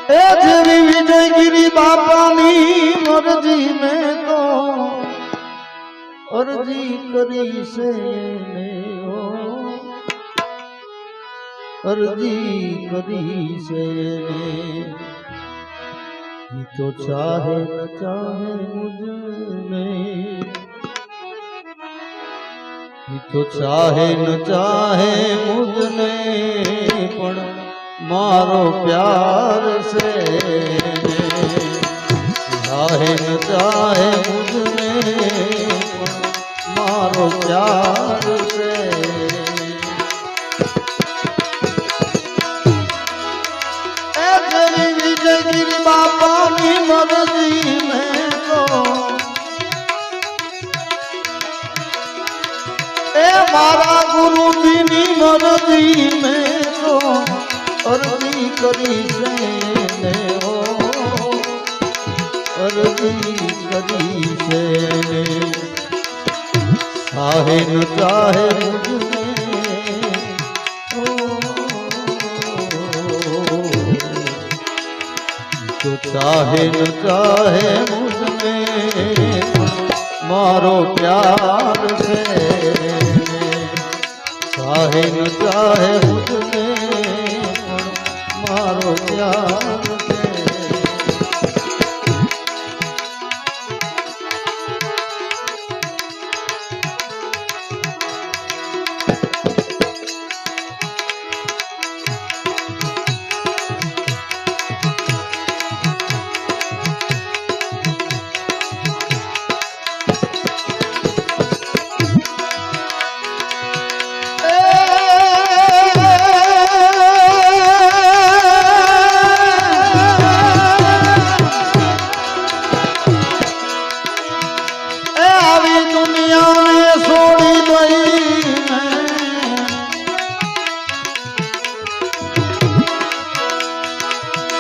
એ જેવી વિજયગીરી બાપાની મરજી મેં તો અરજી કરી છે ને અરજી કરી છે ને તો ચાહે ન ચાહે મુझने તો ચાહે ન ચાહે મુझने પણ મારો પ્યાર છે ચાહે ન ચાહે મુझने પણ મારો પ્યાર છે એ જેવી વિજયગીરી બાપાની મરજી મેં તો એ મારા ગુરુજીની મરજી મેં તો અરજી કરી છે ને અરજી કરી છે ને ચાહે ન ચાહે મુझने તો ચાહે ન ચાહે મુझने મારો પ્યાર છે ચાહે ન ચાહે મુझने મારો પ્યાર છે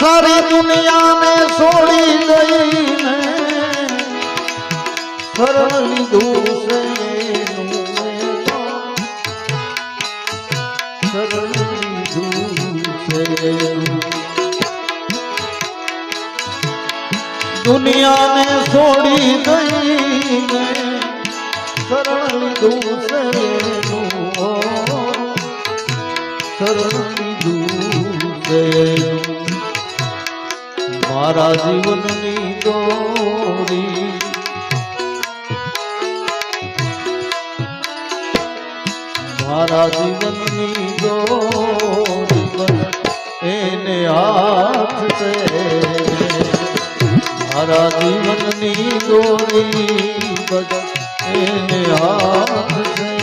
सारी दुनिया में छोड़ी गई मैं शरण लीधું છે शरण लीधું છે दुनिया में छोड़ी गई मैं शरण लीधું છે शरण लीधું છે મારા જીવનની દોરી મારા જીવનની દોરી બસ એને હાથ છે મારા જીવનની દોરી બસ એને હાથ છે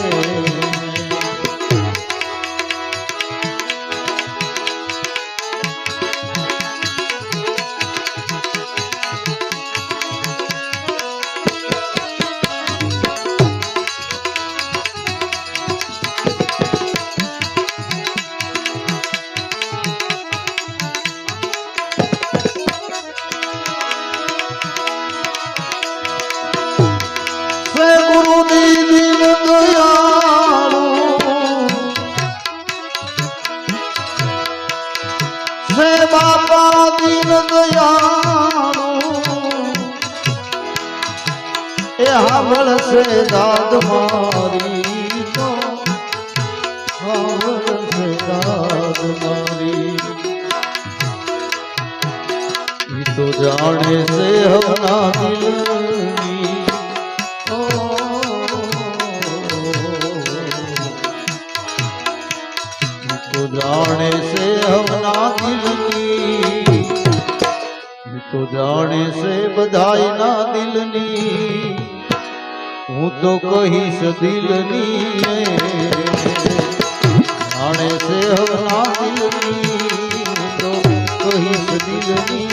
बापा दीन दयालु ए हावल से दाद मारी तो हावल से दाद मारी ये तो जाने से हमना दिलनी तो जाने से हमना दिलनी तो जाने से बधाई ना दिलनी हूँ तो कहीश दिलनी जाने से हमना दिलनी तो कहीश दिलनी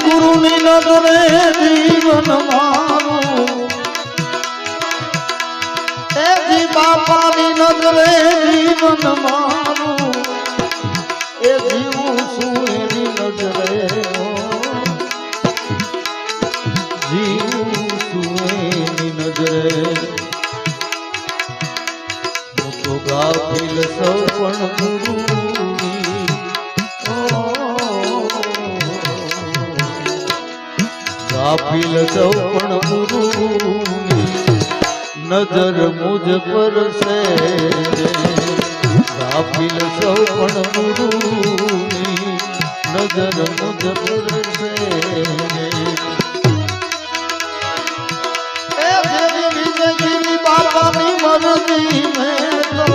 ગુરુની નજરે જીવન મારું એ જી બાપાની નજરે જીવન મારું ગાફિલ સૌ પણ ગુરુની ગાફિલ સૌ પણ ગુરુની નજર મુજ પર છે ગાફિલ સૌ પણ ગુરુની નજર મુજ પર છે એ દેવી વિજયગીરી બાપાની મરજી મેં તો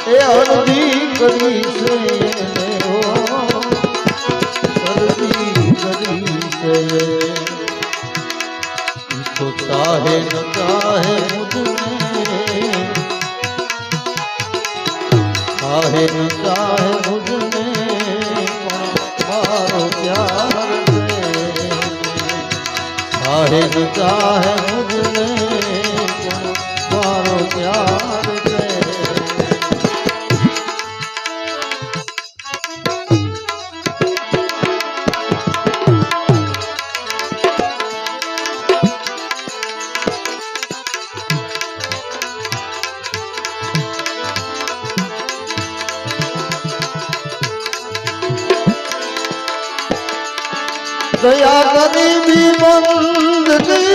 એ અરજી કરી છે અરજી કરી છે तो चाहे न चाहे मुझमें चाहे न चाहे मुझमें मारो प्यार से चाहे न चाहे मुझमें मारो प्यार से दया करी भी बंद की